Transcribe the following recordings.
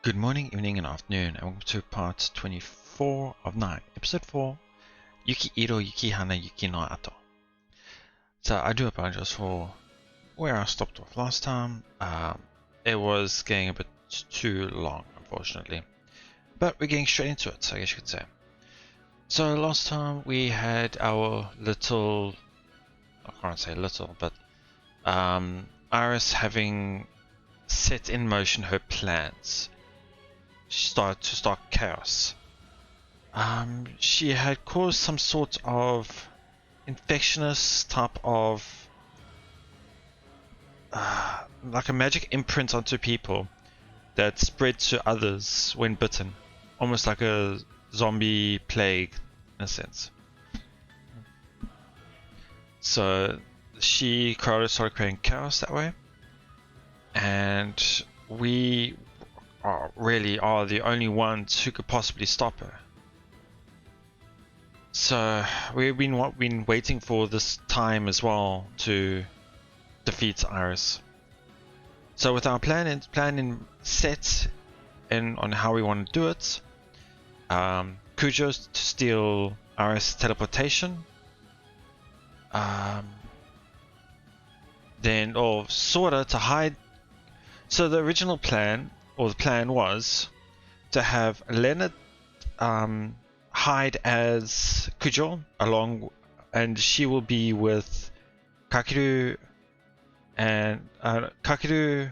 Good morning, evening, and afternoon, and welcome to part 24 of 9, episode 4, Yuki Iro Yuki Hana Yuki no Ato. So I do apologize for where I stopped off last time. It was getting a bit too long, unfortunately. But we're getting straight into it, I guess you could say. So last time we had our little, I can't say little, but Iris having set in motion her plans. She started to start chaos. She had caused some sort of infectious type of like a magic imprint onto people that spread to others when bitten, almost like a zombie plague in a sense. So she started creating chaos that way, and we really are the only ones who could possibly stop her. So we've been waiting for this time as well to defeat Iris. So with our plan set in on how we want to do it, Kujo's to steal Iris' teleportation, then Sora to hide. So the original plan, or the plan, was to have Leonard hide as Kujo and she will be with Kakeru and Kakeru,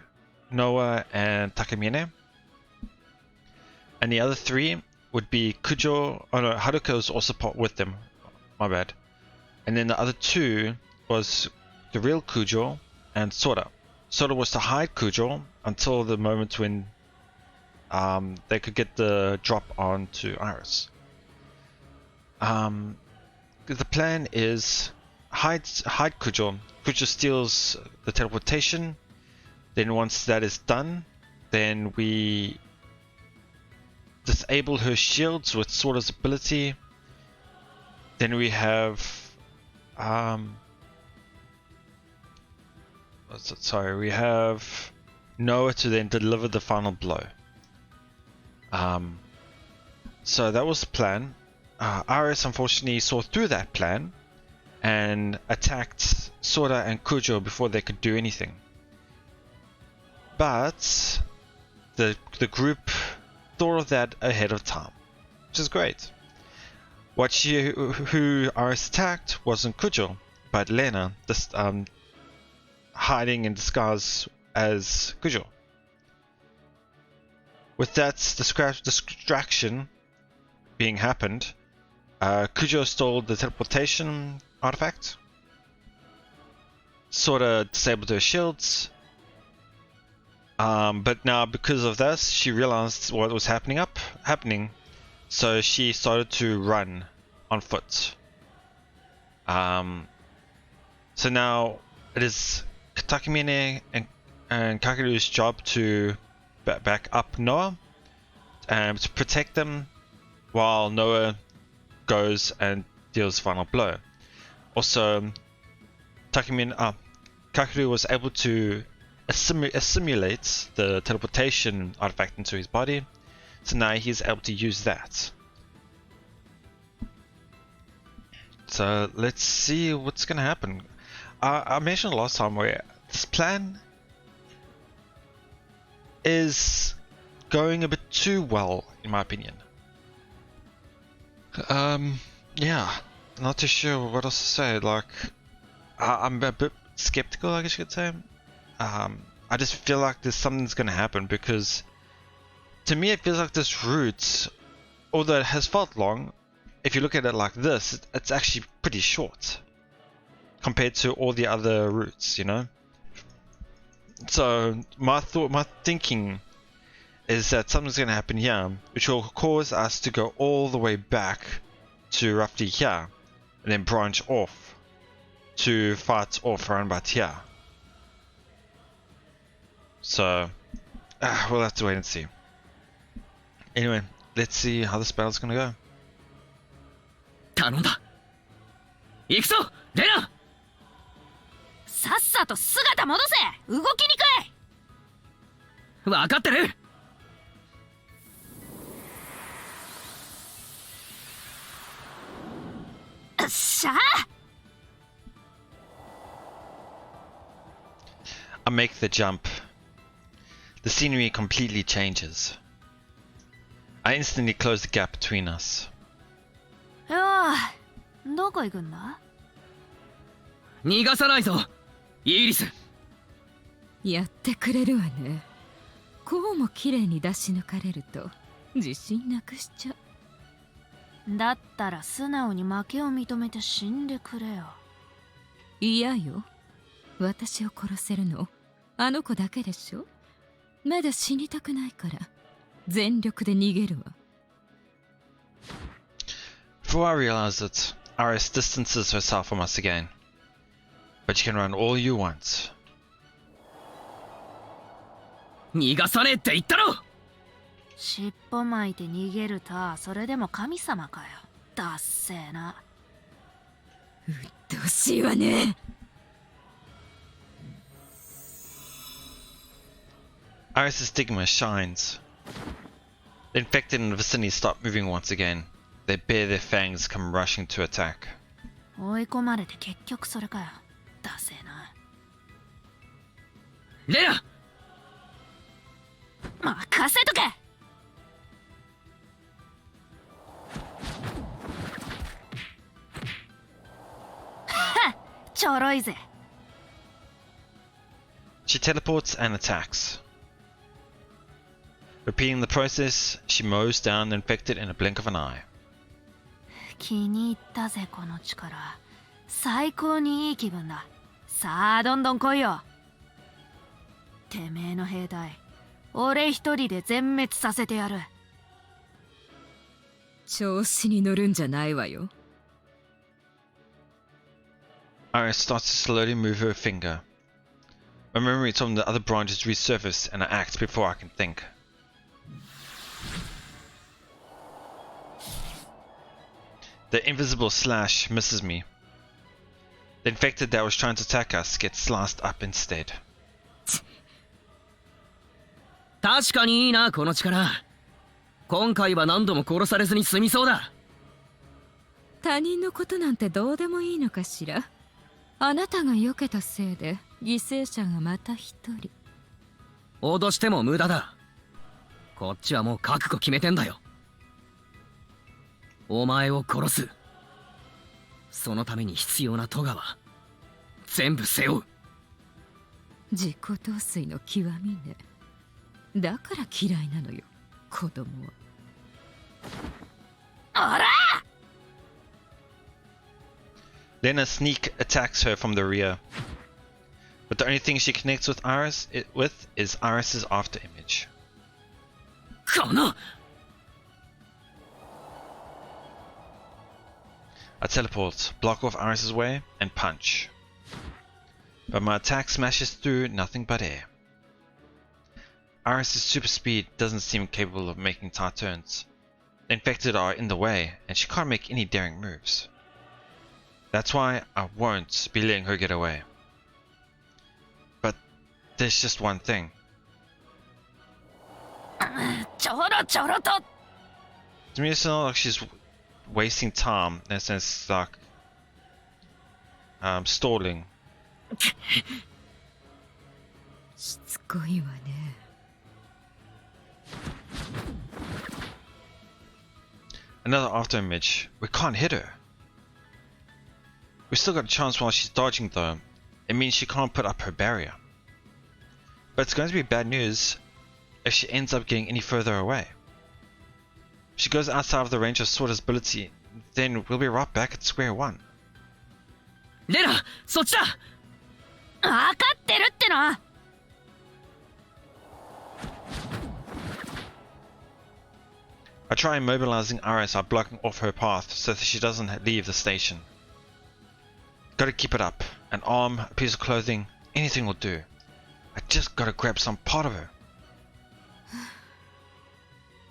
Noah, and Takamine. And the other three would be Kujo. Oh no, Haruka was also with them. My bad. And then the other two was the real Kujo and Sora. Sora was to hide Kujo until the moment when they could get the drop onto Iris. The plan is hide Kujo. Kujo steals the teleportation. Then once that is done, then we disable her shields with Sora's ability. Then we have we have Noah to then deliver the final blow. So that was the plan. Iris unfortunately saw through that plan and attacked Sora and Kujo before they could do anything. But the group thought of that ahead of time, which is great. Who Iris attacked wasn't Kujo, but Lena, hiding in disguise as Kujo. With that distraction being happened, Kujo stole the teleportation artifact. Sora disabled her shields. But now because of this, she realized what was happening. So she started to run on foot. So now it is Takamine and Kakeru's job to back up Noah and to protect them while Noah goes and deals final blow. Also, Kakeru was able to assimilate the teleportation artifact into his body, so now he's able to use that. So let's see what's gonna happen. I mentioned last time where this plan is going a bit too well, in my opinion. Yeah, not too sure what else to say. Like, I'm a bit skeptical, I guess you could say. I just feel like something's gonna happen, because to me it feels like this route, although it has felt long, if you look at it like this, it's actually pretty short compared to all the other routes, you know? So my thinking is that something's going to happen here, which will cause us to go all the way back to roughly here, and then branch off to fight off around about here. So we'll have to wait and see. Anyway, let's see how this battle's going to go. 頼んだ。行くぞ、レナ。さっさと姿戻せ。動きにくい。分かってる。しゃー I make the jump. The scenery completely changes. I instantly close the gap between us. よー、どこ行くんだ？逃がさないぞイギリス。やってくれるわね。こうも綺麗に出し抜かれると自信なくしちゃう。だったら素直に負けを認めて死んでくれよ。嫌よ。私を殺せるのあの子だけでしょ。まだ死にたくないから全力で逃げるわ。Before I realize it, Iris distances herself from us again. But you can run all you want. 逃がさねえって言ったろ。尻尾巻いて逃げるた、それでも神様かよ。だっせーな。うっとうしいわね。Iris' stigma shines. The infected in the vicinity stop moving once again. They bare their fangs, come rushing to attack. 追い込まれて結局それかよ。だせーな。レナ。任せとけ。はっ、ちょろいぜ。She teleports and attacks. Repeating the process, she mows down the infected in a blink of an eye. 気に入ったぜこの力。最高にいい気分だ。さあどんどん来いよ。てめえの兵隊、俺一人で全滅させてやる。調子に乗るんじゃないわよ。Iris starts to slowly move her finger. My memories from the other branches resurface and I act before I can think. The invisible slash misses me. The infected that was trying to attack us gets sliced up instead. 確かにいいなこの力。今回は何度も殺されずに済みそうだ。他人のことなんてどうでもいいのかしら。あなたが避けたせいで犠牲者がまた一人。脅しても無駄だ。こっちはもう覚悟決めてんだよ。お前を殺す。そのために必要なトガは全部背負う。自己陶酔の極みね。だから嫌いなのよ子供は。あら Lena sneak attacks her from the rear. But the only thing she connects with Iris is Iris's after image. この I teleport, block off Iris's way, and punch. But my attack smashes through nothing but air. Iris's super speed doesn't seem capable of making tight turns. The infected are in the way, and she can't make any daring moves. That's why I won't be letting her get away. But there's just one thing. ちょろちょろと。 To me, it's not like she's wasting time. In a sense, like stalling. しつこいわね。Another after image. We can't hit her. We still got a chance while she's dodging though. It means she can't put up her barrier. But it's going to be bad news if she ends up getting any further away. If she goes outside of the range of Sorter's ability, then we'll be right back at square one. レナ、そっちだ。分かってるっての。 I try immobilizing Iris by blocking off her path so that she doesn't leave the station. Gotta keep it up. An arm, a piece of clothing, anything will do. I just gotta grab some part of her.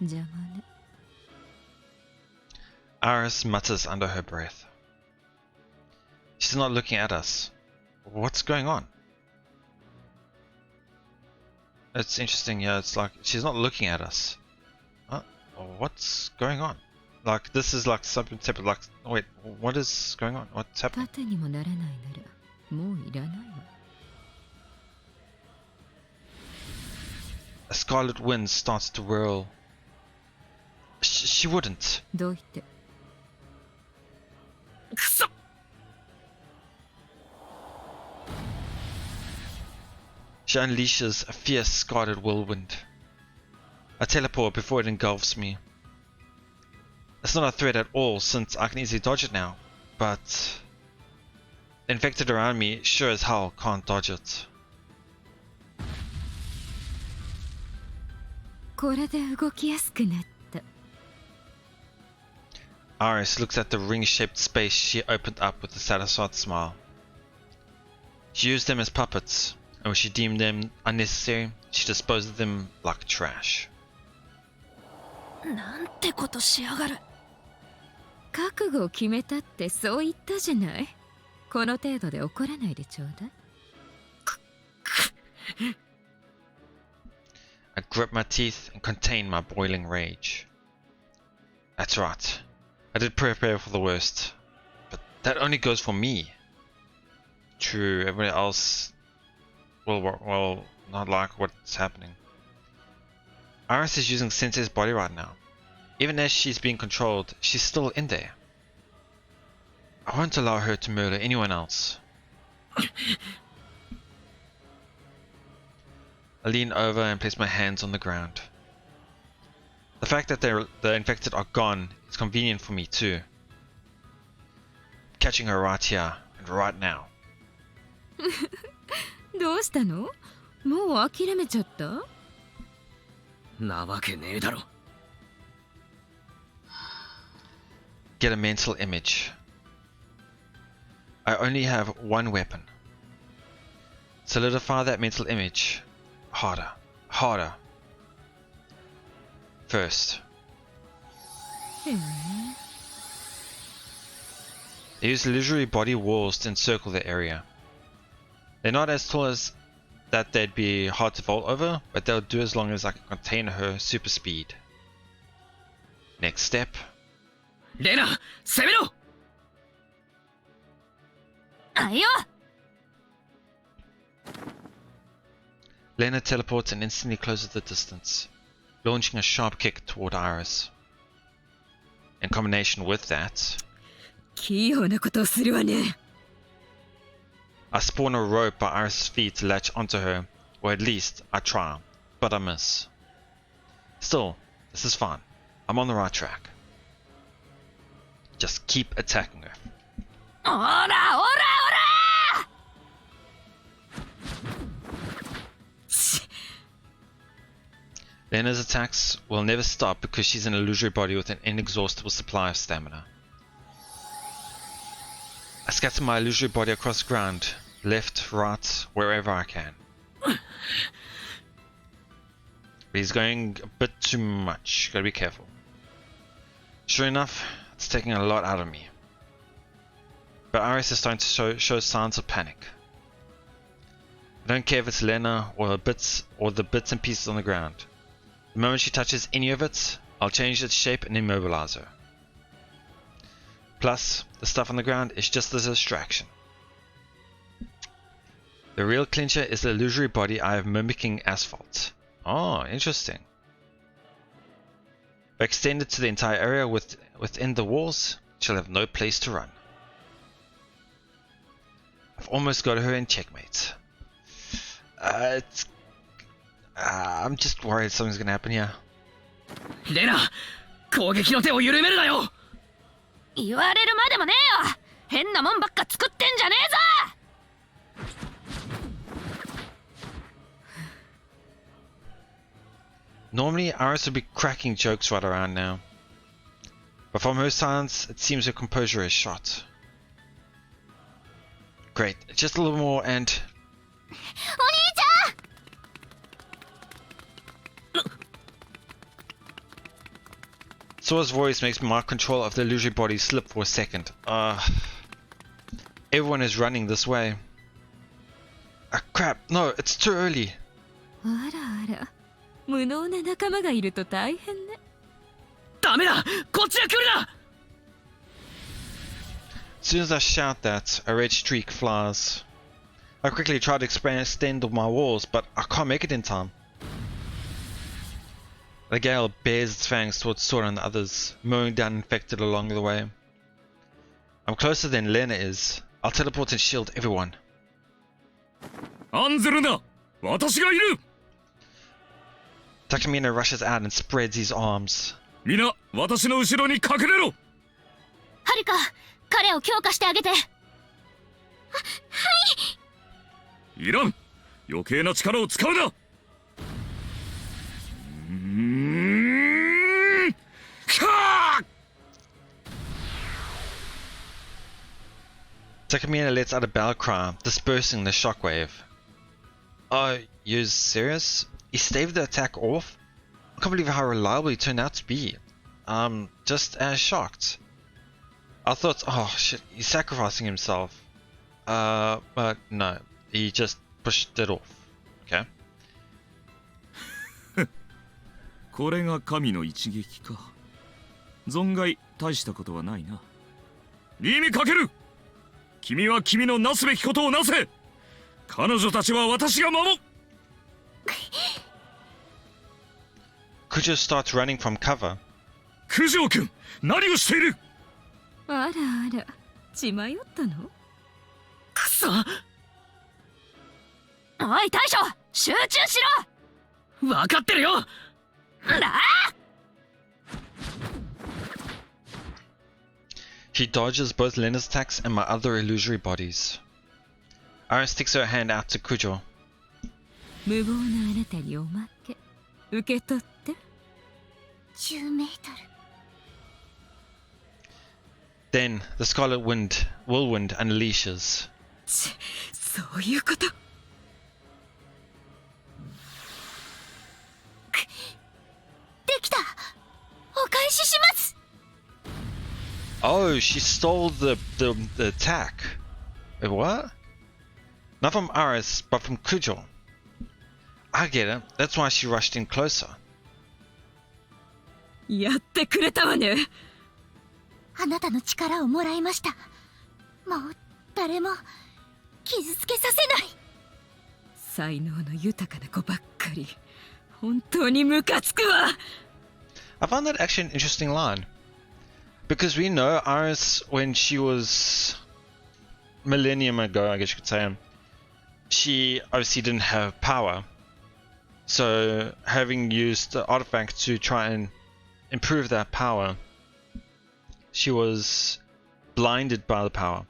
邪魔ね。 Iris mutters under her breath. She's not looking at us. What's going on? It's interesting, yeah, it's like she's not looking at us. What's going on? Like, this is like something separate. Like, wait, what is going on? What's happening? 盾にもならないならもういらないわ。 A scarlet wind starts to whirl. She wouldn't. どういて？くそ She unleashes a fierce scarlet whirlwind. I teleport before it engulfs me. It's not a threat at all since I can easily dodge it now, but the infected around me sure as hell can't dodge it. これで動きやすくなった。 Iris looks at the ring-shaped space she opened up with a satisfied smile. She used them as puppets, and when she deemed them unnecessary, she disposed of them like trash. なんてことしやがる。覚悟を決めたってそう言ったじゃない。この程度で怒らないでちょうだい。 I grip my teeth and contain my boiling rage. That's right. I did prepare for the worst, but that only goes for me. True, everybody else will not like what's happening. Iris is using Sensei's body right now. Even as she's being controlled, she's still in there. I won't allow her to murder anyone else. I lean over and place my hands on the ground. The fact that the infected are gone is convenient for me too. Catching her right here and right now. どうしたの？もう諦めちゃった？なわけねえだろ。 Get a mental image. I only have one weapon. Solidify that mental image. Harder. Harder. First. へえ。 They use illusory body walls to encircle the area. They're not as tall as that they'd be hard to vault over, but they'll do as long as I can contain her super speed. Next step. レナ、攻めろ。あいよ。 Lena teleports and instantly closes the distance, launching a sharp kick toward Iris. In combination with that, 器用なことをするわね。 I spawn a rope by Iris' feet to latch onto her, or at least I try, but I miss. Still, this is fine. I'm on the right track. Just keep attacking her. おらおらおら。 Lena's attacks will never stop because she's an illusory body with an inexhaustible supply of stamina. I scatter my illusory body across the ground, left, right, wherever I can. But he's going a bit too much, gotta be careful. Sure enough, it's taking a lot out of me. But Iris is starting to show signs of panic. I don't care if it's Lena or the bits and pieces on the ground. The moment she touches any of it, I'll change its shape and immobilize her. Plus, the stuff on the ground is just a distraction. The real clincher is the illusory body I have mimicking asphalt. Oh, interesting. If I extend it to the entire area within the walls, she'll have no place to run. I've almost got her in checkmate. I'm just worried something's gonna happen here. レナ、攻撃の手を緩めるなよ。言われるまでもねえよ。変なもんばっか作ってんじゃねえぞ。 Normally, Iris would be cracking jokes right around now. But from her silence, it seems her composure is shot. Great, just a little more and... お兄ちゃん。 Sora's voice makes my control of the illusory body slip for a second. Everyone is running this way. Ah, crap, no, it's too early. あらあら、無能な仲間がいると大変ね。ダメだ、こっちは来るな。 As soon as I shout that, a red streak flies. I quickly try to extend my walls, but I can't make it in time. The gale bares its fangs towards Sora and the others, mowing down infected along the way. I'm closer than Lena is. I'll teleport and shield everyone. 案ずるな、私がいる。 Takamina rushes out and spreads his arms. 皆、私の後ろに隠れろ。はるか、彼を強化してあげて。いらん、余計な力を使うな。Takamina lets out a battle cry, dispersing the shockwave. Oh, you're serious? He staved the attack off? I can't believe how reliable he turned out to be. I'm just as shocked. I thought, oh shit, he's sacrificing himself. But no, he just pushed it off. Okay. これが神の一撃か。存外大したことはないな。新見かける。君は君のなすべきことをなせ。彼女たちは私が守る。Kujo starts running from cover. 九条君、何をしている。あらあら、血迷ったの？くそ。おい大将、集中しろ。分かってるよ。She dodges both Lena's attacks and my other illusory bodies. Iris sticks her hand out to Kujo. 無謀なあなたにおまけ。受け取って。10メートル。Then the Scarlet Whirlwind unleashes. そういうこと。できた。お返しします。Oh, she stole the attack. Wait, what? Not from Iris, but from Kujo. I get it. That's why she rushed in closer. やってくれたわね。あなたの力をもらいました。もう誰も傷つけさせない。才能の豊かな子ばっかり。本当にムカつくわ。I found that actually an interesting line. Because we know Iris, when she was millennium ago, I guess you could say, she obviously didn't have power. So having used the artifact to try and improve that power, she was blinded by the power.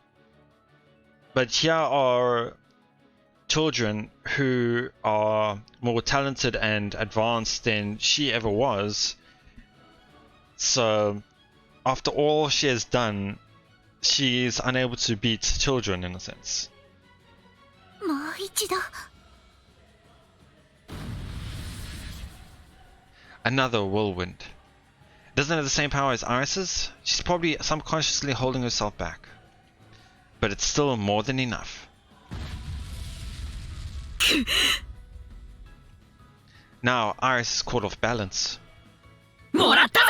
But here are children who are more talented and advanced than she ever was. So after all she has done, she is unable to beat children in a sense. もう一度。Another whirlwind. Doesn't have the same power as Iris's. She's probably subconsciously holding herself back. But it's still more than enough. Now Iris is caught off balance. もらったぜ。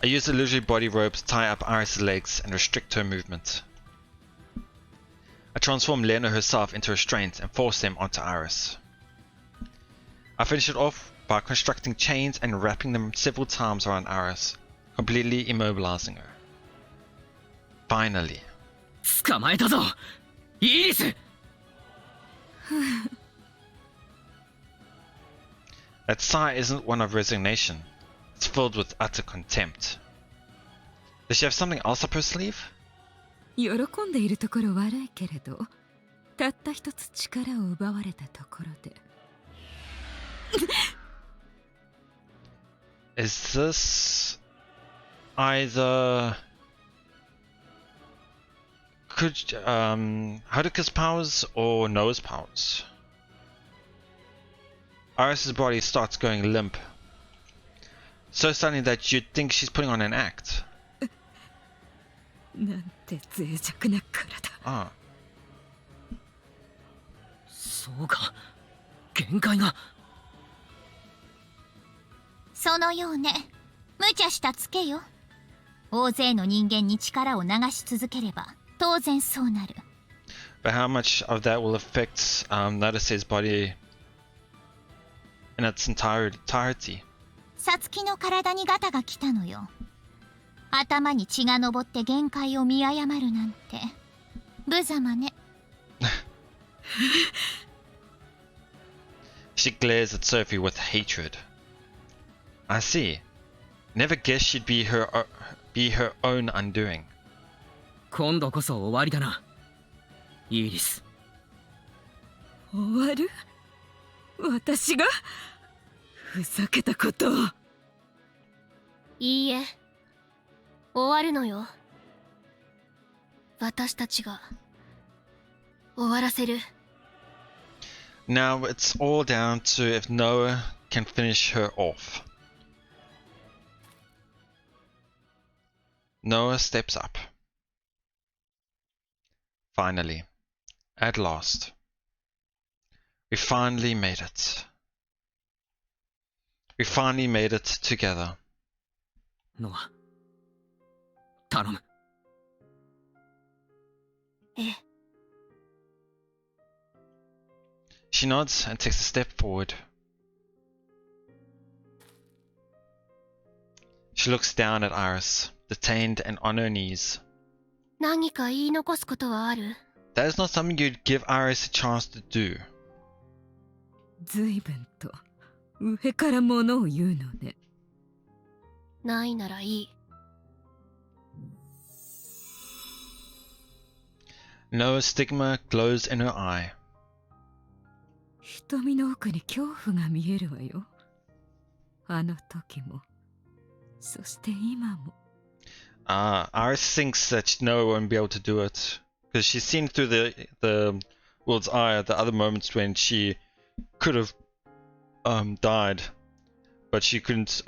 I use illusory body rope to tie up Iris' legs and restrict her movement. I transform Lena herself into restraint and force them onto Iris. I finish it off by constructing chains and wrapping them several times around Iris, completely immobilizing her. Finally. 捕まえたぞ、イリス。That sigh isn't one of resignation. It's filled with utter contempt. Does she have something else up her sleeve? 喜んでいるところ悪いけれど、たった一つ力を奪われたところで。Is this either Haruka's powers or Noah's powers? Iris's body starts going limp. So suddenly that you'd think she's putting on an act. なんて脆弱な体。Ah. そうか、限界が。そのようね。無茶したツケよ。大勢の人間に力を流し続ければ当然そうなる。 But how much of that will affect Narase's body in its entirety? サツキの体にガタが来たのよ。頭に血が上って限界を見誤るなんて無様ね。She glares at Sophie with hatred. I see. Never guessed she'd be her own undoing. 今度こそ終わりだな、イーリス。終わる？私が？ふざけたことを。いいえ、終わるのよ。私たちが終わらせる。Now it's all down to if Noah can finish her off. Noah steps up. Finally. At last. We finally made it. We finally made it together. ノア、頼む。ええ。She nods and takes a step forward. She looks down at Iris, detained and on her knees. 何か言い残すことはある？ That is not something you'd give Iris a chance to do. 随分と上から物を言うのね。ないならいい。Noah's stigma glows in her eye. 瞳の奥に恐怖が見えるわよ。あの時も、そして今も。Iris thinks that Noah won't be able to do it because she's seen through the world's eye at the other moments when she could have died, but she couldn't.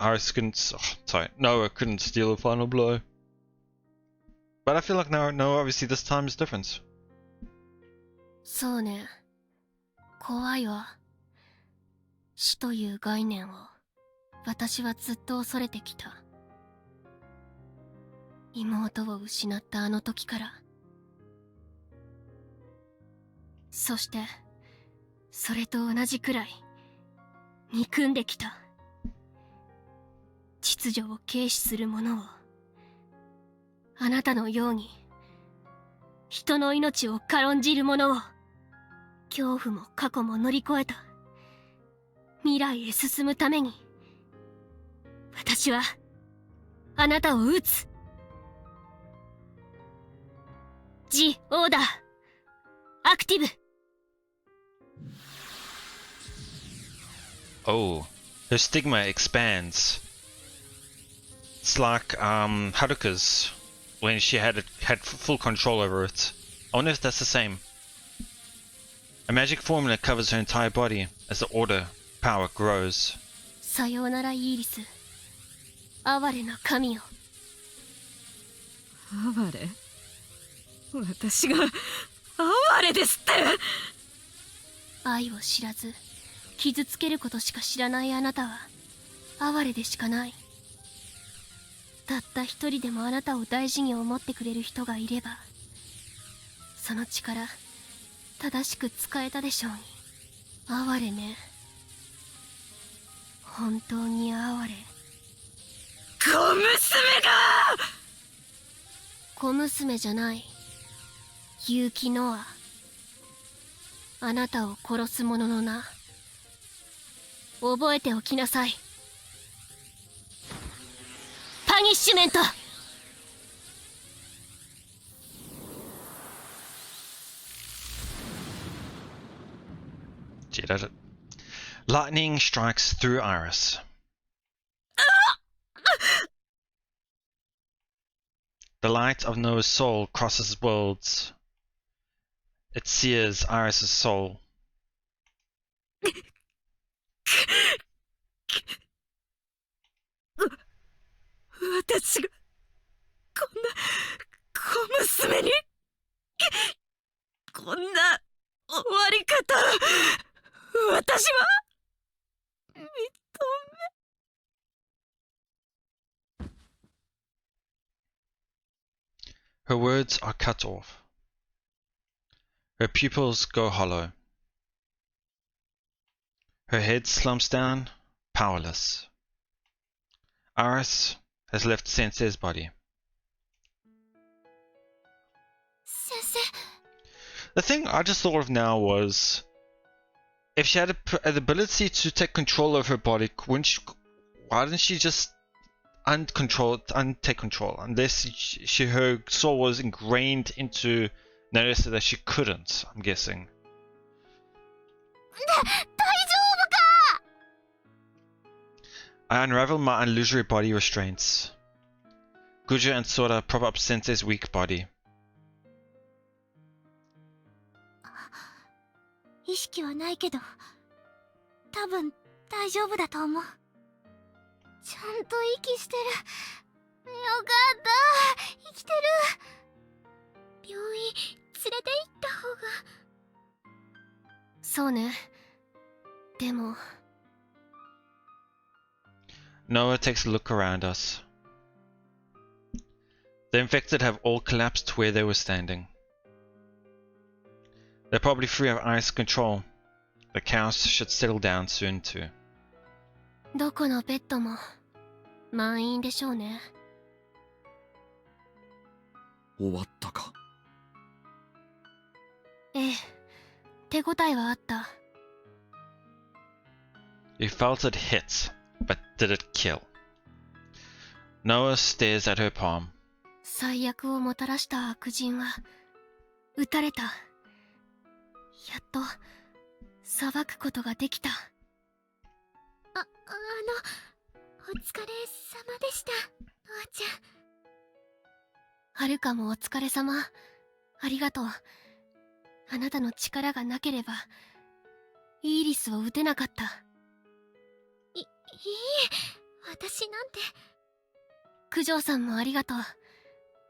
Noah couldn't steal a final blow. But I feel like Noah obviously this time is different. そうね。怖いわ。死という概念を私はずっと恐れてきた。妹を失ったあの時から。そしてそれと同じくらい憎んできた。秩序を軽視する者を、あなたのように人の命を軽んじる者を、恐怖も過去も乗り越えた未来へ進むために、私はあなたを撃つ。Gオーダーアクティブ。Oh, her stigma expands. It's like Haruka's when she had full control over it. I wonder if that's the same. A magic formula covers her entire body as the order power grows. さようならイーリス。哀れな神よ。哀れ？私が哀れですって。愛を知らず傷つけることしか知らないあなたは哀れでしかない。たった一人でもあなたを大事に思ってくれる人がいれば、その力正しく使えたでしょうに。哀れね。本当に哀れ。小娘が！小娘じゃない。結城ノア。あなたを殺す者の名。覚えておきなさい。パニッシュメント。She did it. Lightning strikes through Iris. The light of Noah's soul crosses worlds. It sears Iris' soul. 私がこんな小娘にこんな終わり方、私は認め Her words are cut off. Her pupils go hollow. Her head slumps down, powerless. Iris has left Sensei's body. 先生。 The thing I just thought of now was, if she had the ability to take control of her body, why didn't she just untake control? Unless her soul was ingrained into Naruto so that she couldn't, I'm guessing. 大丈夫か？ I unravel my illusory body restraints. Gujo and Sora prop up Sensei's weak body. 意識はないけど、多分大丈夫だと思う。ちゃんと息してる。よかった、生きてる。病院連れて行った方が。そうね。でも Noah takes a look around us. The infected have all collapsed where they were standing. They're probably free of ice control. The chaos should settle down soon too. どこのベッドも満員でしょうね。終わったか。ええ、手応えはあった。You felt it hit, but did it kill? Noah stares at her palm. 最悪をもたらした悪人は撃たれた。やっと裁くことができた。お疲れ様でした、おーちゃん。はるかもお疲れ様。ありがとう。あなたの力がなければイーリスを撃てなかった。いいえ、私なんて。九条さんもありがとう。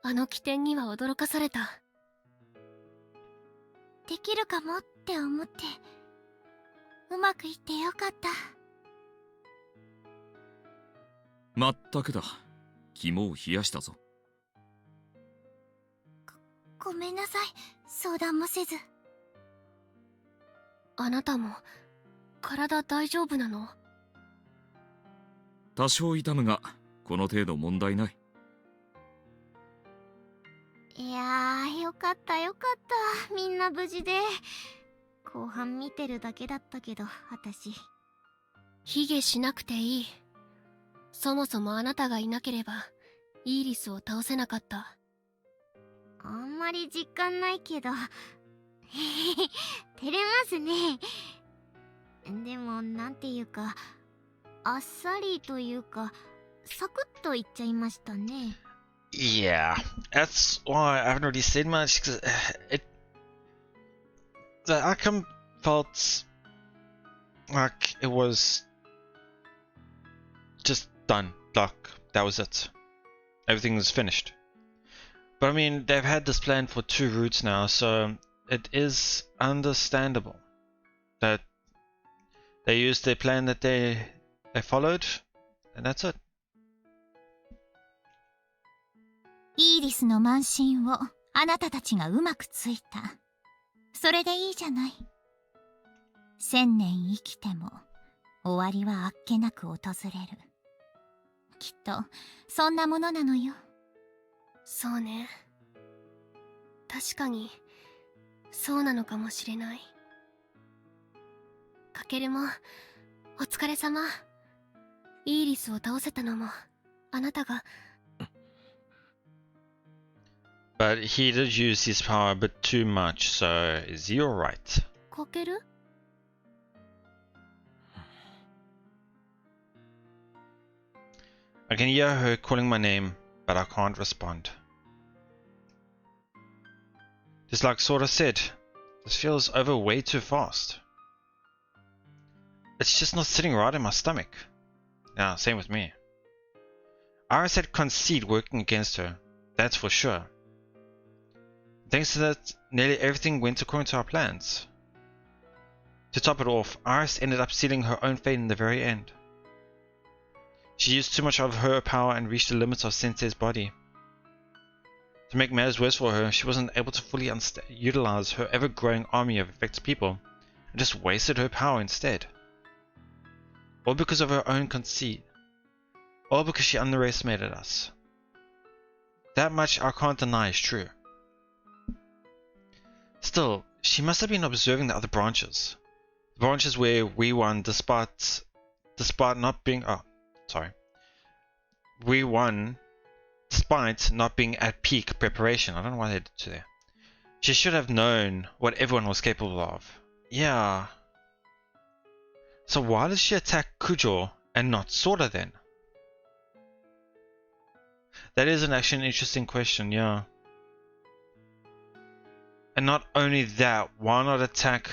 あの起点には驚かされた。できるかもって思って、うまくいってよかった。まったくだ。肝を冷やしたぞ。ごめんなさい、相談もせず。あなたも体大丈夫なの？多少痛むが、この程度問題ない。いやー、よかったよかった、みんな無事で。後半見てるだけだったけど、私。卑下しなくていい。そもそもあなたがいなければイーリスを倒せなかった。あんまり実感ないけど照れますね。でもなんていうか、あっさりというか、サクッといっちゃいましたね。Yeah, that's why I haven't really said much, because the outcome felt like it was just done. Like, that was it. Everything was finished. But I mean, they've had this plan for 2 routes now, so it is understandable that they used their plan that they followed, and that's it. イーリスの慢心をあなたたちがうまくついた。それでいいじゃない。1000年生きても終わりはあっけなく訪れる。きっとそんなものなのよ。そうね。確かにそうなのかもしれない。カケルもお疲れ様。イーリスを倒せたのもあなたが。But he did use his power a bit too much, so is he alright? カケル？ I can hear her calling my name, but I can't respond. Just like Sora said, this feels over way too fast. It's just not sitting right in my stomach. Now, same with me. Iris had conceit working against her, that's for sure. Thanks to that, nearly everything went according to our plans. To top it off, Iris ended up sealing her own fate in the very end. She used too much of her power and reached the limits of Sensei's body. To make matters worse for her, she wasn't able to fully utilize her ever-growing army of affected people, and just wasted her power instead. All because of her own conceit. All because she underestimated us. That much I can't deny is true. Still, she must have been observing the other branches. The branches where we won despite not being we won despite not being at peak preparation. I don't know why they did to there. She should have known what everyone was capable of. Yeah. So why did she attack Kujo and not Sora then? That is actually an interesting question, yeah. And not only that, why not attack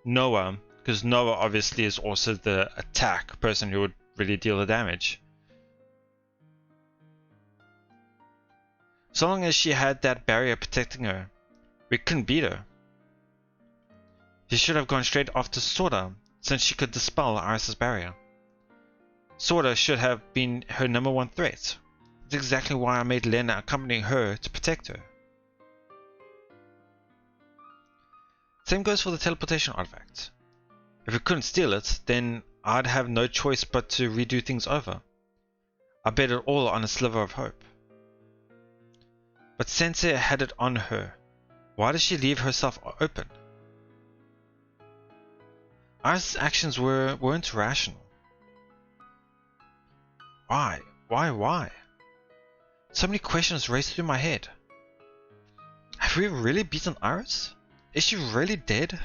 Noah? Because Noah obviously is also the attack person who would really deal the damage. So long as she had that barrier protecting her, we couldn't beat her. She should have gone straight after Sora, since she could dispel Iris' barrier. Sora should have been her #1 threat. That's exactly why I made Lena accompany her to protect her. Same goes for the teleportation artifact. If we couldn't steal it, then I'd have no choice but to redo things over. I bet it all on a sliver of hope. But Sensei had it on her. Why did she leave herself open? Iris' actions weren't rational. Why? Why? So many questions raced through my head. Have we really beaten Iris? Is she really dead?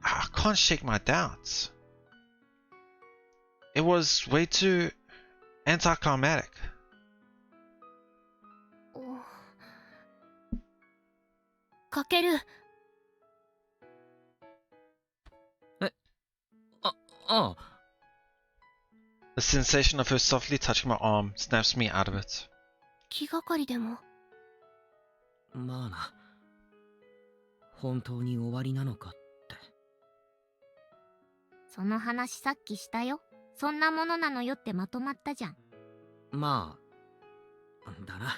I can't shake my doubts. It was way too anticlimactic. Kakeru. ああ The sensation of her softly touching my arm snaps me out of it. 気がかりでも。まあな。本当に終わりなのかって。その話さっきしたよ。そんなものなのよってまとまったじゃん。まあだな。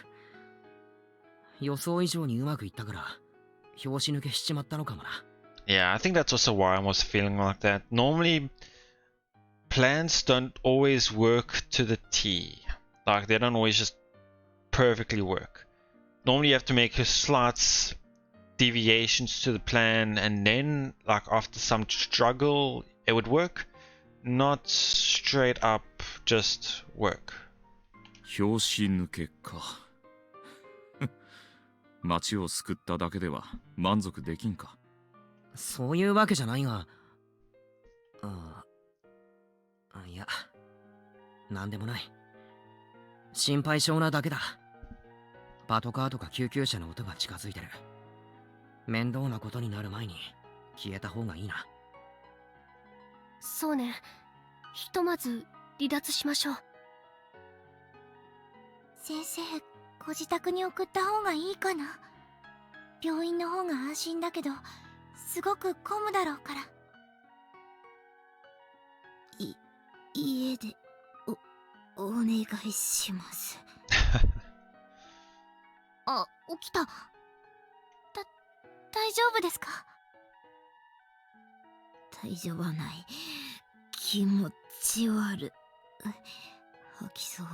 予想以上にうまくいったから拍子抜けしちまったのかもな。Yeah, I think that's also why I was feeling like that. Normally, plans don't always work to the T. Like, they don't always just perfectly work. Normally, you have to make slight deviations to the plan, and then, like, after some struggle, it would work. Not straight up just work. 拍子抜けか。町を救っただけでは満足できんか。そういうわけじゃないが、いや、なんでもない。心配性なだけだ。パトカーとか救急車の音が近づいてる。面倒なことになる前に消えた方がいいな。そうね。ひとまず離脱しましょう。先生、ご自宅に送った方がいいかな。病院の方が安心だけど、すごく混むだろうから。家でお願いします。あ、起きた。大丈夫ですか？大丈夫はない。気持ち悪い。吐きそう。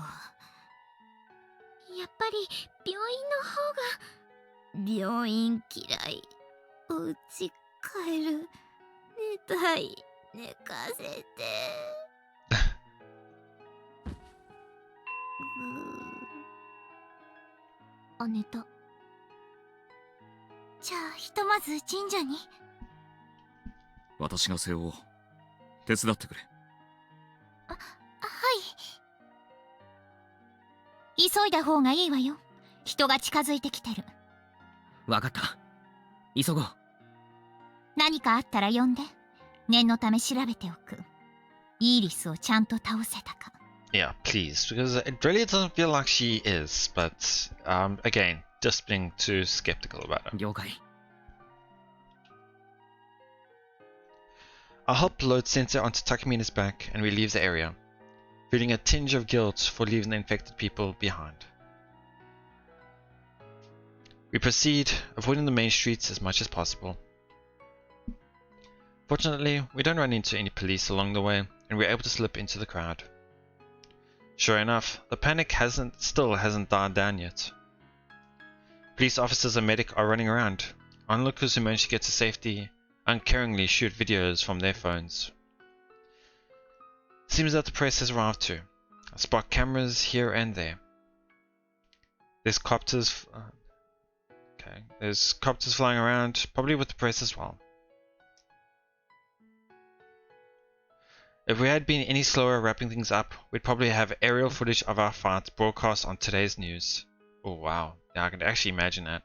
やっぱり病院の方が。病院嫌い。お家帰る。寝たい。寝かせて。あ、寝た。じゃあひとまず神社に。私が背負おう。手伝ってくれ。はい。急いだ方がいいわよ。人が近づいてきてる。わかった。急ごう。何かあったら呼んで。念のため調べておく。イーリスをちゃんと倒せたか。Yeah, please, because it really doesn't feel like she is, but again, just being too skeptical about it. 了解。I help load Sensei onto Takemina's back and we leave the area, feeling a tinge of guilt for leaving the infected people behind. We proceed, avoiding the main streets as much as possible. Fortunately, we don't run into any police along the way, and we're able to slip into the crowd. Sure enough, the panic still hasn't died down yet. Police officers and medic are running around. Onlookers who manage to get to safety uncaringly shoot videos from their phones. Seems that the press has arrived too. I spot cameras here and there. There's copters flying around, probably with the press as well. If we had been any slower wrapping things up, we'd probably have aerial footage of our fight broadcast on today's news. Oh wow, yeah, I can actually imagine that.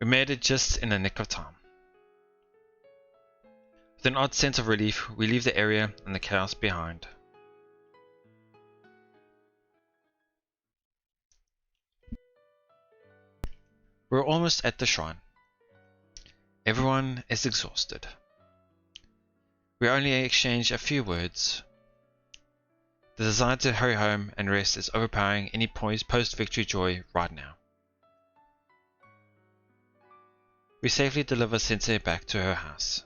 We made it just in the nick of time. With an odd sense of relief, we leave the area and the chaos behind. We're almost at the shrine. Everyone is exhausted. We only exchange a few words. The desire to hurry home and rest is overpowering any post-victory joy right now. We safely deliver Sensei back to her house.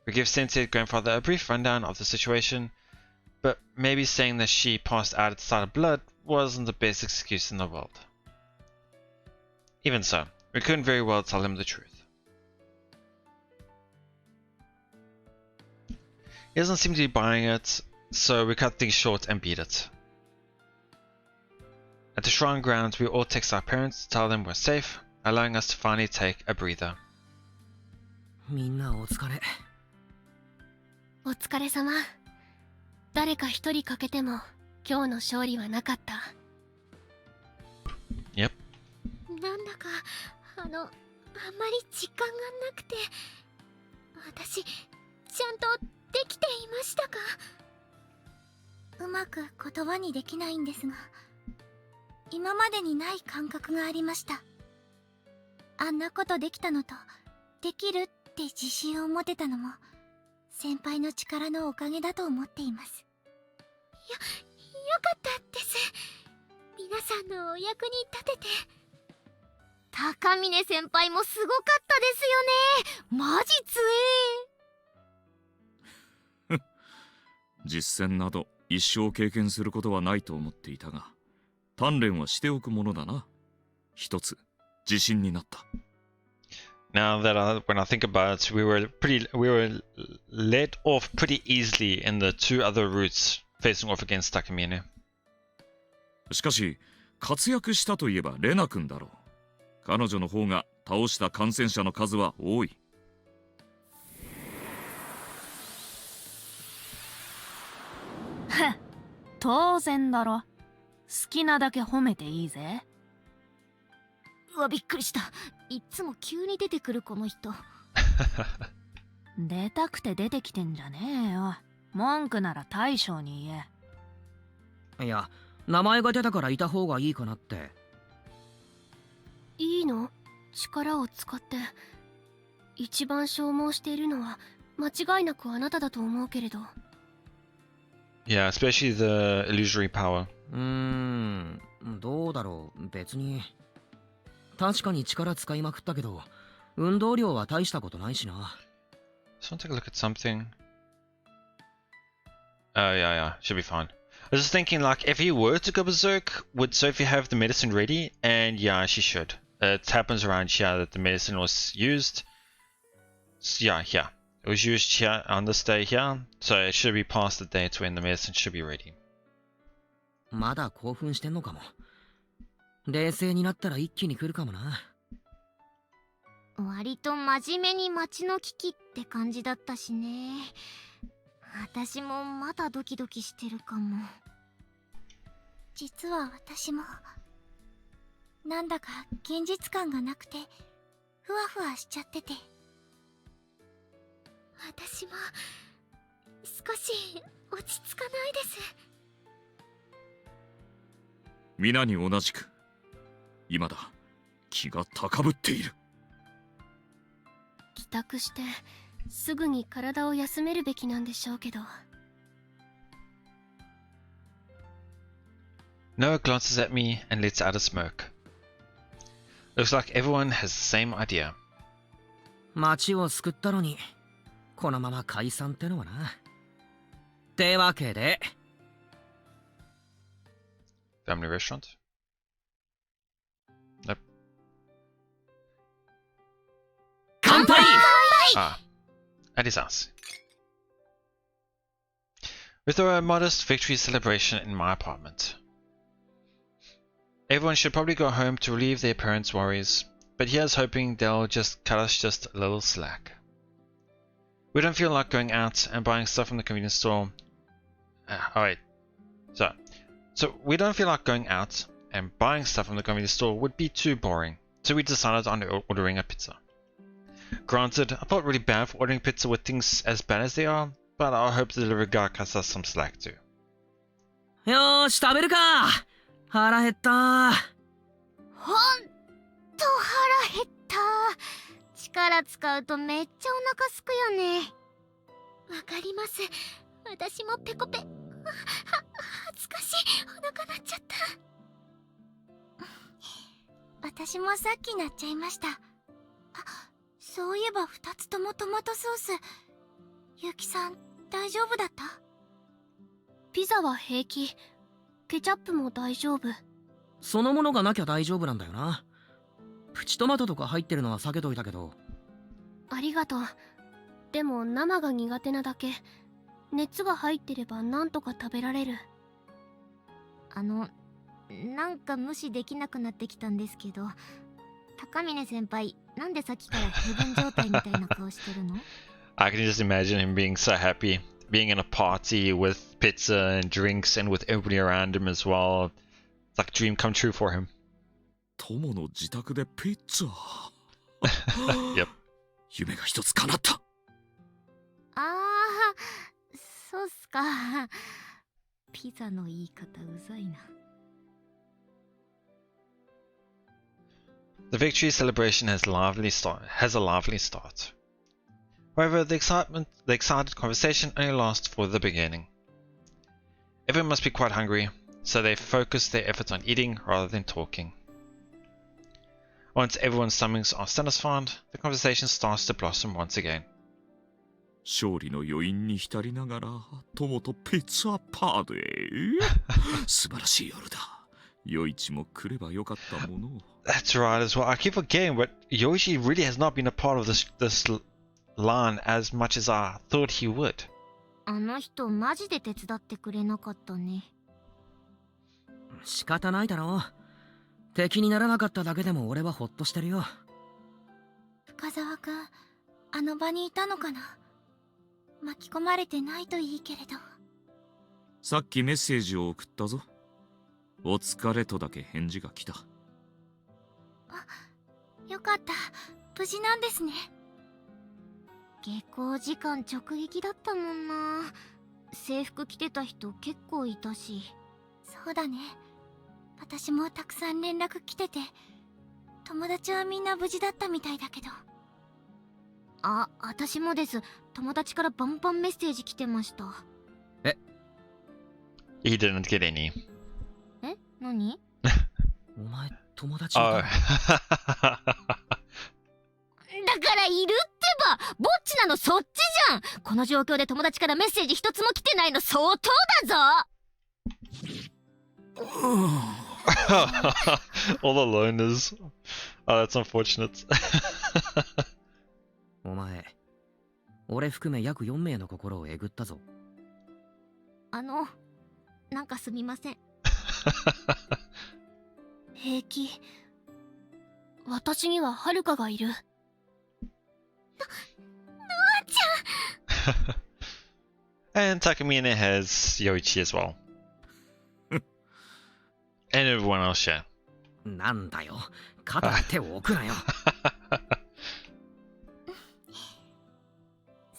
We give Sensei's grandfather a brief rundown of the situation, but maybe saying that she passed out at the sight of blood wasn't the best excuse in the world. Even so, we couldn't very well tell him the truth. He doesn't seem to be buying it, so we cut things short and beat it. At the shrine grounds, we all text our parents to tell them we're safe, allowing us to finally take a breather. みんなお疲れ。お疲れ様。誰か一人欠けても今日の勝利はなかった。Yep. なんだかあんまり実感がなくて、私ちゃんとできていましたか？うまく言葉にできないんですが、今までにない感覚がありました。あんなことできたのと、できるって自信を持てたのも先輩の力のおかげだと思っています。よかったです。皆さんのお役に立てて。高峰先輩もすごかったですよね。マジ強え。実戦など一生経験することはないと思っていたが、鍛錬はしておくものだな。一つ自信になった。Now that when I think about it, we were let off pretty easily in the two other routes facing off against Takamine. しかし活躍したといえばレナ君だろう。彼女の方が倒した感染者の数は多い。当然だろ。好きなだけ褒めていいぜ。うわ、びっくりした。いっつも急に出てくるこの人。出たくて出てきてんじゃねえよ。文句なら大将に言え。いや、名前が出たからいた方がいいかなって。いいの？力を使って。一番消耗しているのは間違いなくあなただと思うけれど。Yeah, especially the illusory power. どうだろう。別に。確かに力使いまくったけど、運動量は大したことないしな。Just want to take a look at something. Oh yeah, should be fine. I was just thinking, like, if he were to go berserk, would Sophie have the medicine ready? And yeah, she should. It happens around here that the medicine was used. So, yeah, here. It was used here on this day here, so it should be past the date when the medicine should be ready. まだ興奮してんのかも。冷静になったら一気に来るかもな。割と真面目に街の危機って感じだったしね。私もまだドキドキしてるかも。実は私もなんだか現実感がなくてふわふわしちゃってて。私も少し落ち着かないです。皆に同じく今だ気が高ぶっている。帰宅してすぐに体を休めるべきなんでしょうけど。Noah glances at me and lets out a smirk. Looks like everyone has the same idea. 町を救ったのにこのまま解散ってのはな。ってわけで Family restaurant? Nope. 乾杯 Ah, at his house. We throw a modest victory celebration in my apartment. Everyone should probably go home to relieve their parents' worries, but here's hoping they'll just cut us just a little slack. We don't feel like going out and buying stuff from the convenience store. So we don't feel like going out and buying stuff from the convenience store would be too boring, so we decided on ordering a pizza. Granted, I felt really bad for ordering pizza with things as bad as they are, but I hope the delivery guy cuts us some slack too. よーし食べるか。腹減った。ほんと腹減った。力使うとめっちゃお腹すくよね。わかります。私もペコペ。恥ずかしい。お腹鳴っちゃった。私もさっき鳴っちゃいました。あ、そういえば2つともトマトソース。ゆきさん大丈夫だった？ピザは平気。ケチャップも大丈夫。そのものがなきゃ大丈夫なんだよな。プチトマトとか入ってるのは避けといたけど。ありがとう。でも生が苦手なだけ。熱が入ってればなんとか食べられる。なんか無視できなくなってきたんですけど、高峰先輩なんでさっきからヘブン状態みたいな顔してるの？ I can just imagine him being so happy, being in a party with pizza and drinks and with everybody around him as well. It's like a dream come true for him. 友の自宅でピッツァ。Yep. 夢が一つ叶った。ああ、そうっすか。ピザの言い方うざいな。The victory celebration has a lively start. However, the excited conversation only lasts for the beginning. Everyone must be quite hungry, so they focus their efforts on eating rather than talking. Once everyone's stomachs are satisfied, the conversation starts to blossom once again. 勝利の余韻に浸りながら友とピッツァパーティー。素晴らしい夜だ。余一も来ればよかったもの。That's right as well. I keep forgetting, but Yoichi really has not been a part of this line as much as I thought he would. あの人マジで手伝ってくれなかったね。仕方ないだろう。敵にならなかっただけでも俺はホッとしてるよ。深澤くん、あの場にいたのかな。巻き込まれてないといいけれど。さっきメッセージを送ったぞ。お疲れとだけ返事が来た。あ、よかった。無事なんですね。下校時間直撃だったもんな。制服着てた人結構いたし。そうだね。私もたくさん連絡来てて、友達はみんな無事だったみたいだけど。あ、私もです。友達からバンバンメッセージ来てました。He didn't get any. え、何？お前友達いた Oh. だからいるってば。ぼっちなのそっちじゃん。この状況で友達からメッセージ一つも来てないの相当だぞ。All the loners. Oh, that's unfortunate. お前、俺含め約4名の心をえぐったぞ。なんかすみません。平気。私にははるかがいる。And Takamine has Yoichi as well. And everyone else share. なんだよ、肩に手を置くなよ。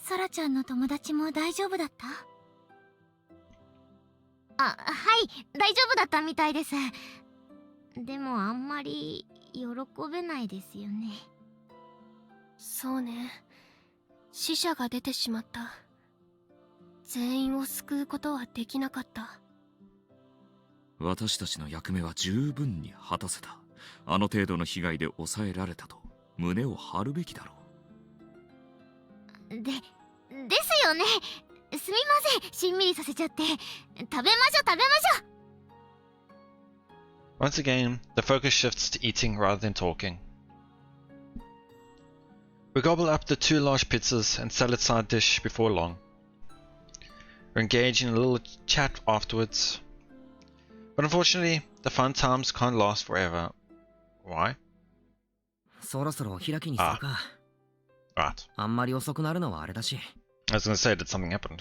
ソラちゃんの友達も大丈夫だった？あ、はい、大丈夫だったみたいです。でもあんまり喜べないですよね。そうね。死者が出てしまった。全員を救うことはできなかった。私たちの役目は十分に果たせた。あの程度の被害で抑えられたと胸を張るべきだろですよね。すみません、しんみりさせちゃって。食べましょう。 Once again, the focus shifts to eating rather than talking. We gobble up the 2 large pizzas and salad side dish before long. We engage in a little chat afterwards. But unfortunately, the fun times can't last forever. Why? そろそろお開きにするか。Right. あんまり遅くなるのはあれだし。I was gonna say, did something happen?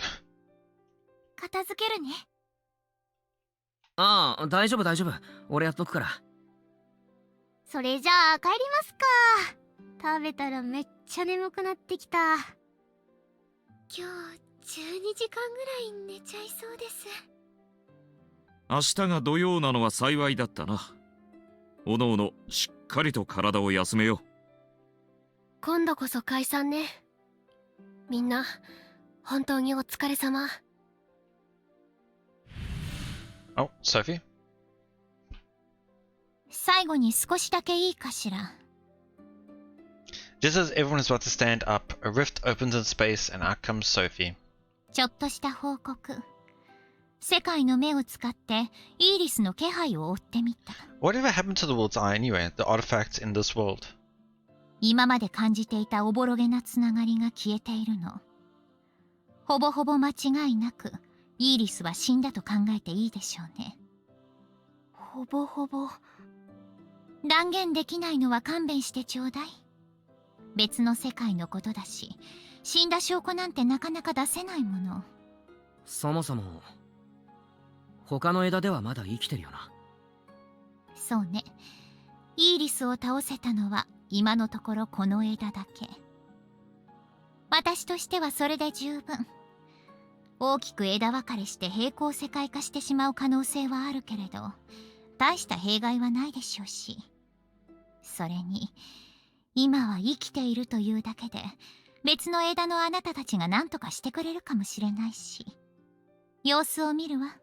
片付けるね。ああ、大丈夫。俺やっとくから。それじゃあ帰りますか。食べたらめっちゃ眠くなってきた。今日12時間ぐらい寝ちゃいそうです。明日が土曜なのは幸いだったな。おのおのしっかりと体を休めよう。今度こそ解散ね。みんな本当にお疲れ様。Oh, Sophie? 最後に少しだけいいかしら。 Just as everyone is about to stand up, a rift opens in space and out comes Sophie. ちょっとした報告。世界の目を使ってイーリスの気配を追ってみた。Whatever happened to the world's eye anyway, the artifacts in this world? 今まで感じていたおぼろげなつながりが消えているの。ほぼほぼ間違いなくイーリスは死んだと考えていいでしょうね。ほぼほぼ。断言できないのは勘弁してちょうだい。別の世界のことだし、死んだ証拠なんてなかなか出せないもの。そもそも他の枝ではまだ生きてるよな。そうね。イーリスを倒せたのは今のところこの枝だけ。私としてはそれで十分。大きく枝分かれして平行世界化してしまう可能性はあるけれど、大した弊害はないでしょうし。それに今は生きているというだけで別の枝のあなたたちが何とかしてくれるかもしれないし。様子を見るわ。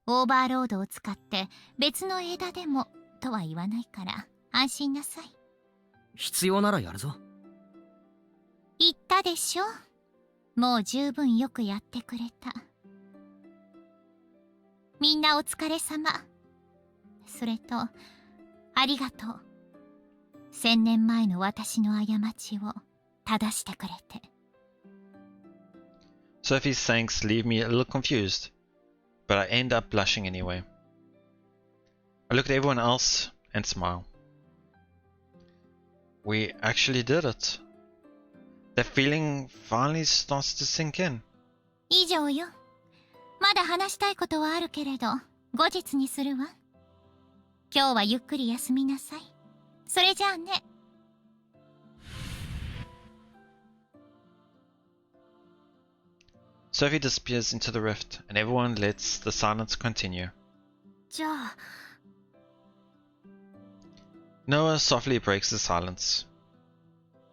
オーバーロードを使って別の枝でもとは言わないから安心なさい。必要ならやるぞ。言ったでしょ。もう十分よくやってくれた。みんなお疲れ様。それとありがとう。1000年前の私の過ちを正してくれて。Sophie's thanks leave me a little confused, but I end up blushing anyway. I look at everyone else and smile. We actually did it. That feeling finally starts to sink in. 以上よ。まだ話したいことはあるけれど、後日にするわ。今日はゆっくり休みなさい。それじゃあね。Sophie disappears into the rift, and everyone lets the silence continue. じゃあ Noah softly breaks the silence.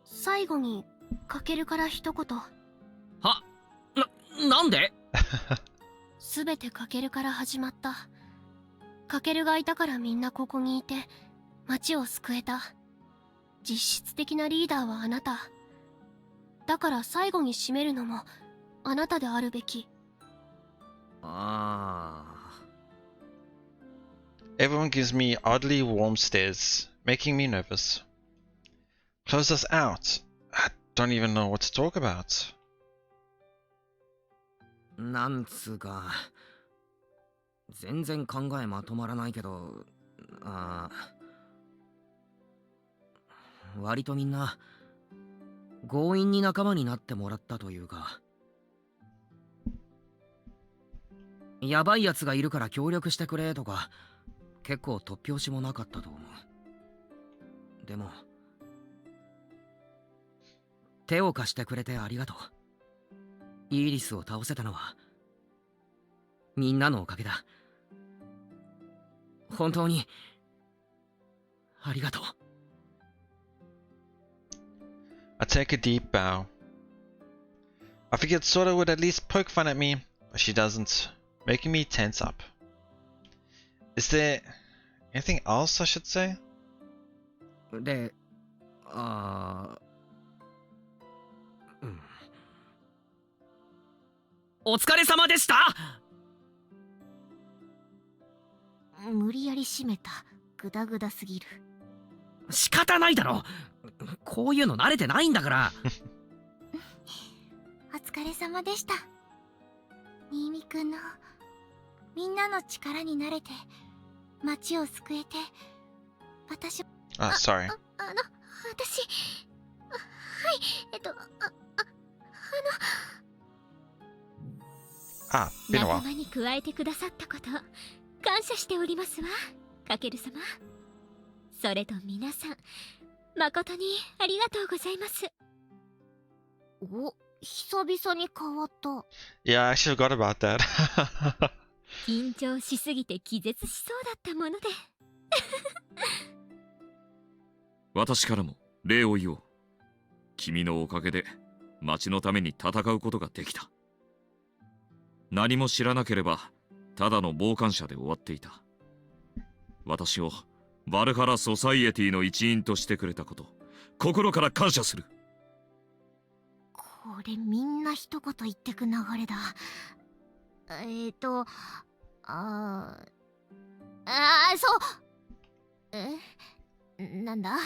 最後にかけるから一言。なんで？すべてかけるから始まった。かけるがいたからみんなここにいて町を救えた。実質的なリーダーはあなただから、最後に締めるのもあなたであるべき。Everyone gives me oddly warm stares, making me nervous. Close us out. I don't even know what to talk about. なんつうか、全然考えまとまらないけど、割とみんな強引に仲間になってもらったというか、やばいやつがいるから協力してくれとか結構突拍子もなかったと思う。でも手を貸してくれてありがとう。イーリスを倒せたのはみんなのおかげだ。本当にありがとう。I take a deep bow. I figured Sora would at least poke fun at me, but she doesn't, making me tense up. Is there Anything else I should say? で、お疲れ様でした。無理やり締めた。グダグダすぎる。仕方ないだろ。こういうの慣れてないんだから。お疲れ様でした。新見くんのみんなの力になれて町を救えて、私sorry. 私はいbeen a while. 仲間に加えてくださったこと感謝しておりますわ、かける様。それと皆さん、誠にありがとうございます。お、久々に変わった。Yeah, I actually forgot about that. 緊張しすぎて気絶しそうだったもので。私からも礼を言おう。君のおかげで町のために戦うことができた。何も知らなければただの傍観者で終わっていた。私をバルハラソサイエティの一員としてくれたこと、心から感謝する。これみんな一言言ってく流れだ。そうなんだ。あり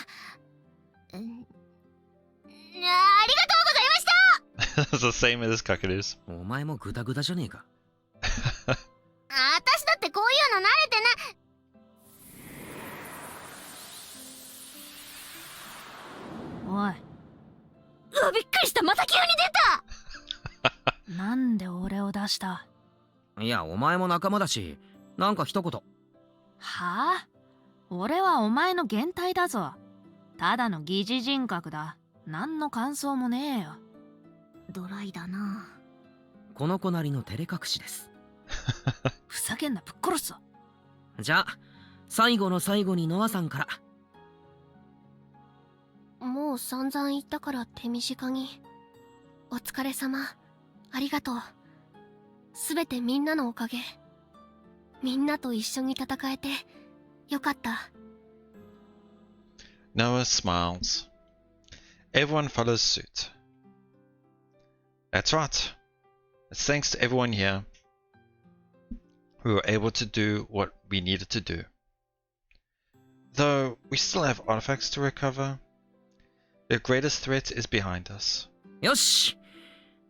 がとうございました。 It's the same as Kakeru's. お前もグダグダじゃねえか。私だってこういうの慣れてない。おい、うわ、びっくりした。また急に出た。なんで俺を出した？いや、お前も仲間だし、なんか一言。はあ？俺はお前の減退だぞ。ただの疑似人格だ。何の感想もねえよ。ドライだな。この子なりの照れ隠しです。ふざけんな、ぶっ殺すぞ。じゃあ最後の最後にノアさんから。もう散々言ったから手短に。お疲れ様、ありがとう。すべてみんなのおかげ。みんなと一緒に戦えてよかった。 Noah smiles. Everyone follows suit. That's right. It's thanks to everyone here we were able to do what we needed to do. Though we still have artifacts to recover, the greatest threat is behind us. よし、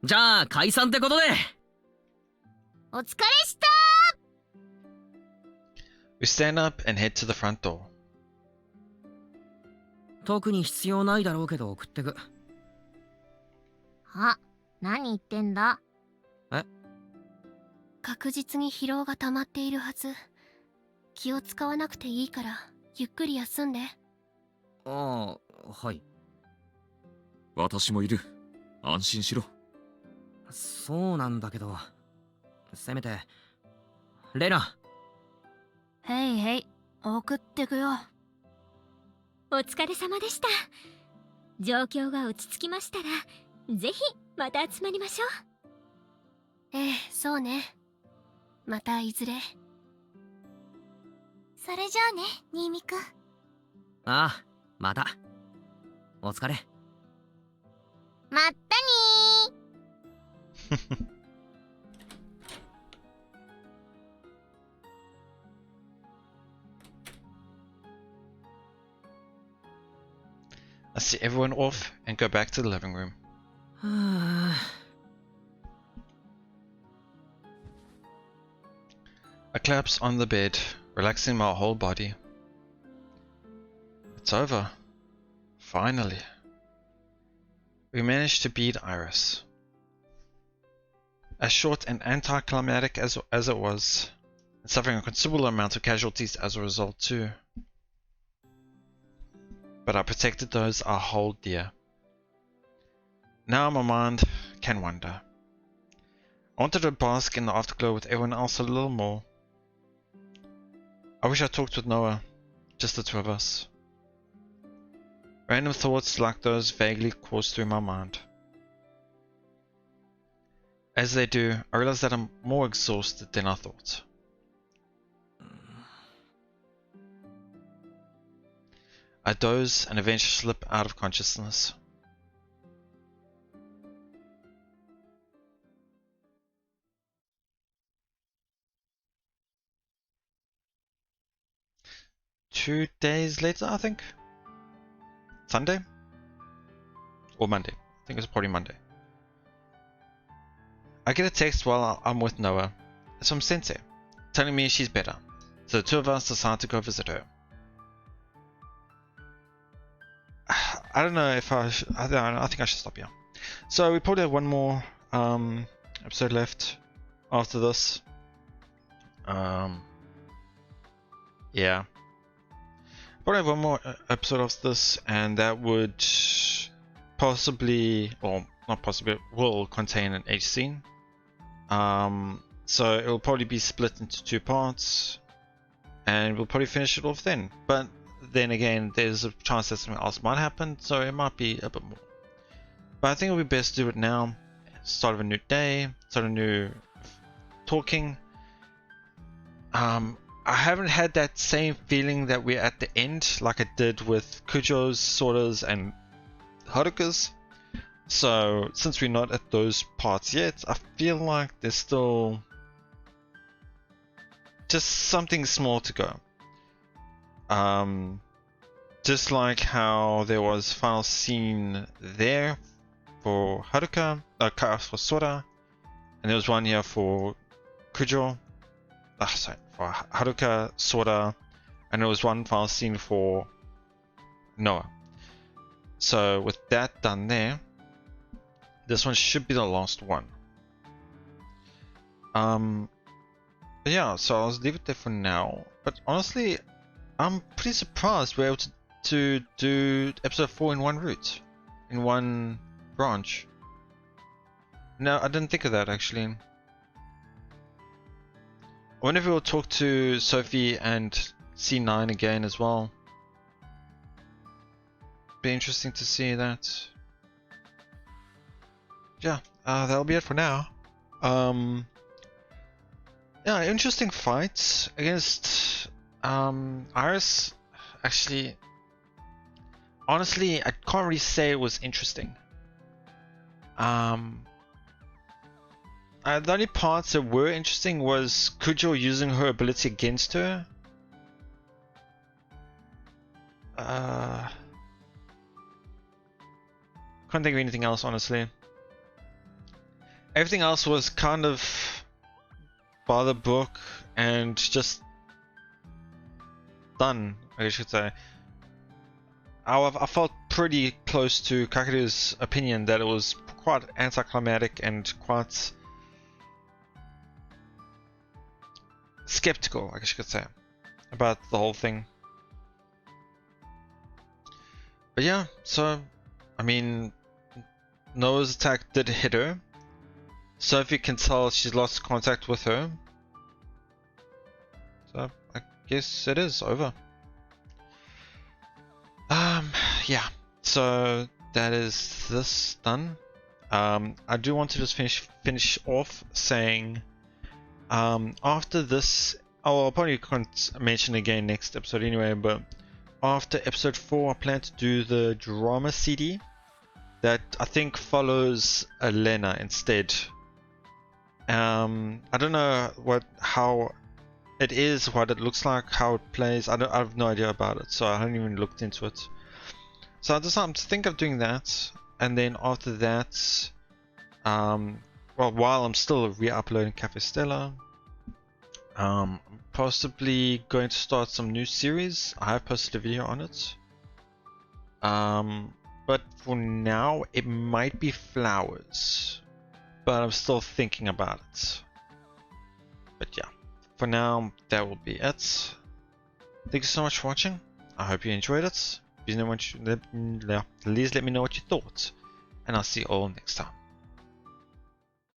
じゃあ解散ってことで。お疲れした。 We stand up and head to the front door. 特に必要ないだろうけど送ってく。あ、何言ってんだ。え？確実に疲労が溜まっているはず。気を使わなくていいからゆっくり休んで。ああ、はい。私もいる。安心しろ。そうなんだけど、せめてレナ。へいへい、送ってくよ。お疲れ様でした。状況が落ち着きましたらぜひまた集まりましょう。ええ、そうね。またいずれ。それじゃあね、新見くん。ああ、また。お疲れ。まったにー。I see everyone off and go back to the living room. はあ。 I collapse on the bed, relaxing my whole body. It's over. Finally. We managed to beat Iris. As short and anticlimactic as it was, and suffering a considerable amount of casualties as a result too. But I protected those I hold dear. Now my mind can wander. I wanted to bask in the afterglow with everyone else a little more. I wish I talked with Noah, just the two of us. Random thoughts like those vaguely course through my mind. As they do, I realize that I'm more exhausted than I thought. I doze and eventually slip out of consciousness. Two days later, I think. Sunday? Or Monday. I think it's probably Monday. I get a text while I'm with Noah. It's from Sensei, telling me she's better. So the two of us decide to go visit her. I don't know if I think I should stop here. So we probably have one more episode left after this. Yeah. Probably have one more episode of this, and that would possibly, or not possibly, will contain an H scene. So it will probably be split into two parts, and we'll probably finish it off then. But then again, there's a chance that something else might happen, so it might be a bit more. But I think it'll be best to do it now. Start of a new day, start a new talking. I haven't had that same feeling that we're at the end like I did with Kujo's, Sora's, and Haruka's. So since we're not at those parts yet, I feel like there's still just something small to go. Just like how there was final scene there for Haruka, for Sora, and there was one here for Kujo. Sorry, for Haruka, Sora, and there was one final scene for Noah. So with that done there, this one should be the last one. But yeah, so I'll leave it there for now. But honestly, I'm pretty surprised we're able to do episode 4 in one route, in one branch. No, I didn't think of that actually. I wonder if we'll talk to Sophie and C9 again as well. Be interesting to see that. Yeah, that'll be it for now. Yeah, interesting fight against Iris. Actually, honestly, I can't really say it was interesting. The only parts that were interesting was Kujo using her ability against her. Can't think of anything else, honestly. Everything else was kind of by the book and just done, I should say. I felt pretty close to Kakeru's opinion that it was quite anticlimactic and quite skeptical, I guess you could say, about the whole thing. But yeah, so, I mean, Noah's attack did hit her. Sophie can tell she's lost contact with her. So, I guess it is over. Yeah, so that is this done. I do want to just finish off saying, after this, I'll probably can't mention again next episode anyway, but after episode 4 I plan to do the drama CD that I think follows Elena instead. I don't know how it is, what it looks like, how it plays. I have no idea about it, so I haven't even looked into it. So I decided to think of doing that, and then after that, well, while I'm still re-uploading Cafe Stella, I'm possibly going to start some new series. I have posted a video on it. But for now, it might be Flowers. But I'm still thinking about it. But yeah, for now, that will be it. Thank you so much for watching. I hope you enjoyed it. Please let me know what you thought. And I'll see you all next time.